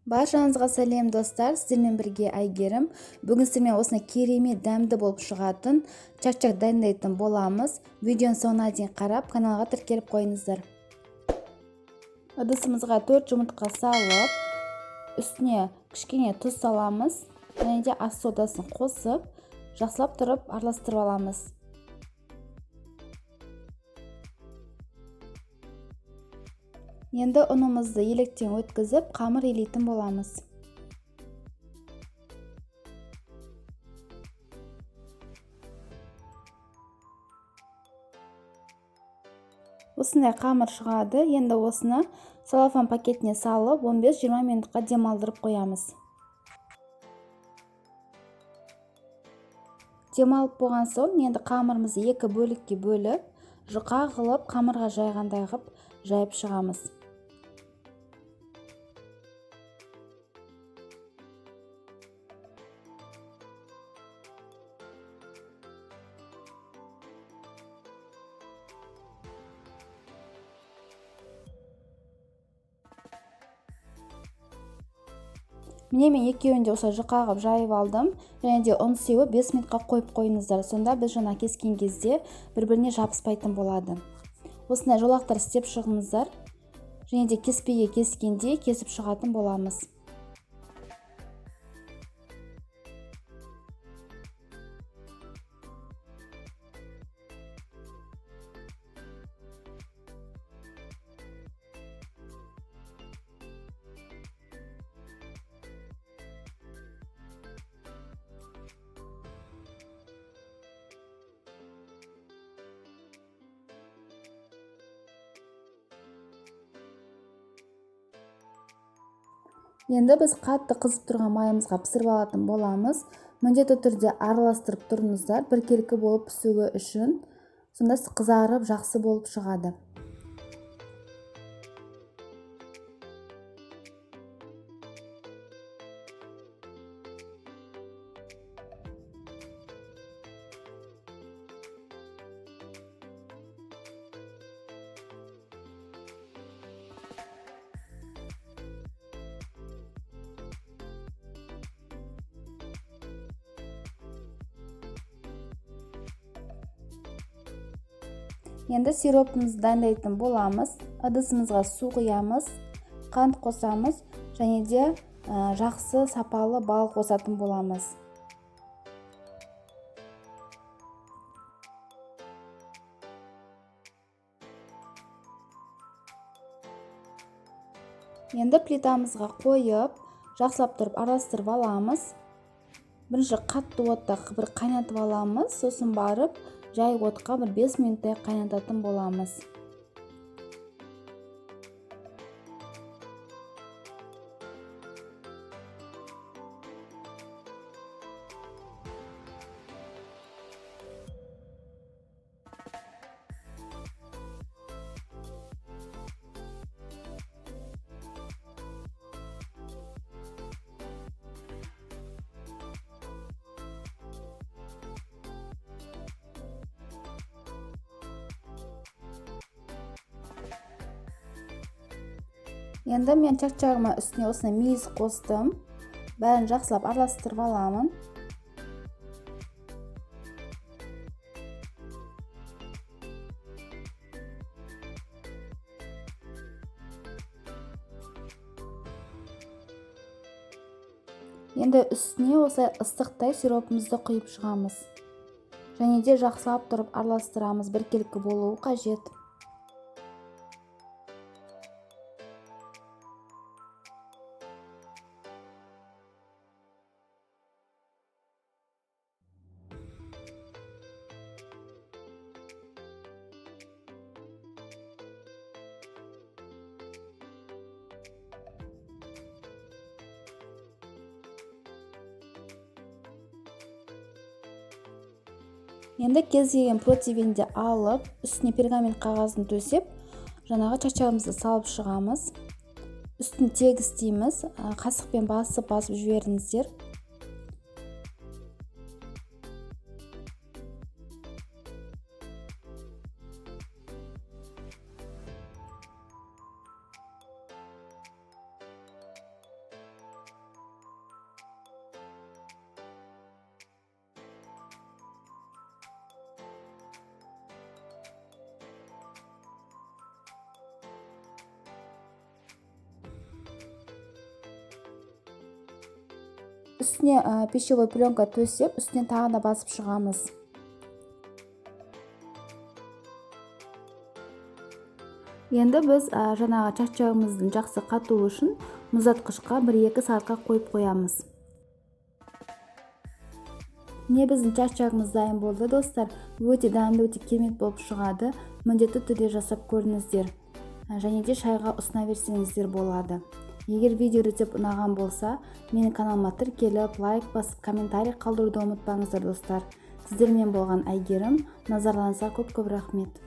Баршаңызға сәлем достар, сіздермен бірге Айгерім. Бүгін сіздермен осындай керемет дәмді болып шығатын чак-чак дайындайтын боламыз. Видеоның соңына дейін қарап, каналға тіркеліп қойыңыздар. Ыдысымызға 4 жұмыртқа салып, үстіне кішкене тұз саламыз. Және де ас содасын қосып, жақсылап тұрып араластырып аламыз. Енді ұнымызды електен өткізіп, қамыр илейтін боламыз. Осындай қамыр шығады. Енді осыны целлофан пакетіне салып, 15-20 минутқа демалдырып қоямыз. Демалып болған соң, енді қамырымызды 2 бөлікке бөліп, жұқа қылып, қамырға жайғандай қылып жайып шығамыз. Міне мен екеуін де осылай жұқа қылып жайып алдым. Және де ұн сеуіп 5 минутқа қойып қойыңыздар. Сонда біз жаңа кескен кезде бір-біріне жабыспайтын болады. Осындай жолақтар істеп шығыңыздар. Және де кеспеге кескенде кесіп шығатын боламыз. Енді біз қатты қызып тұрған майымызға пісіріп алатын боламыз. Міндетті түрде араластырып тұрыңыздар, біркелкі болып пісуі үшін. Сонда қызарып жақсы болып шығады. Енді сиропымызды дайындайтын боламыз. Ыдысымызға су құямыз, қант қосамыз және де жақсы сапалы бал қосатын боламыз. Енді плитамызға қойып, жақсылап тұрып араластырып аламыз. Бірінші қатты отта бір қайнатып аламыз, сосын барып жай отқа 5 минуттай қайнататын боламыз. Енді мен чак-чагыма үстіне осындай мейіз қостым. Бәрін жақсылап араластырып аламын. Енді үстіне осылай ыстықтай сиропымызды құйып шығамыз. Және де жақсылап тұрып араластырамыз, біркелкі болуы қажет. Енді кез келген противеньді алып, үстіне пергамент қағазын төсеп, жаңағы чак-чагымызды салып шығамыз. Үстін тегіс істейміз, қасықпен басып жіберіңіздер. үстіне пищевой пленка төсеп, үстінен тағы да басып шығамыз. Енді біз жаңағы чашчағымыздың жақсы қатуы үшін мұздатқышқа 1-2 сағатқа қойып қоямыз. Міне біздің чашчағымыз дайын болды, достар. Өте дәмді, өте керемет болып шығады. Міндетті түрде жасап көріңіздер. Және де шайға ұсына берсеңіздер болады. Егер видео рецепт ұнаған болса, менің каналыма тіркеліп, лайк басып, комментарий қалдыруды ұмытпаңыздар, достар. Сіздермен болған Әйгерім. Назарларыңызға көп рахмет.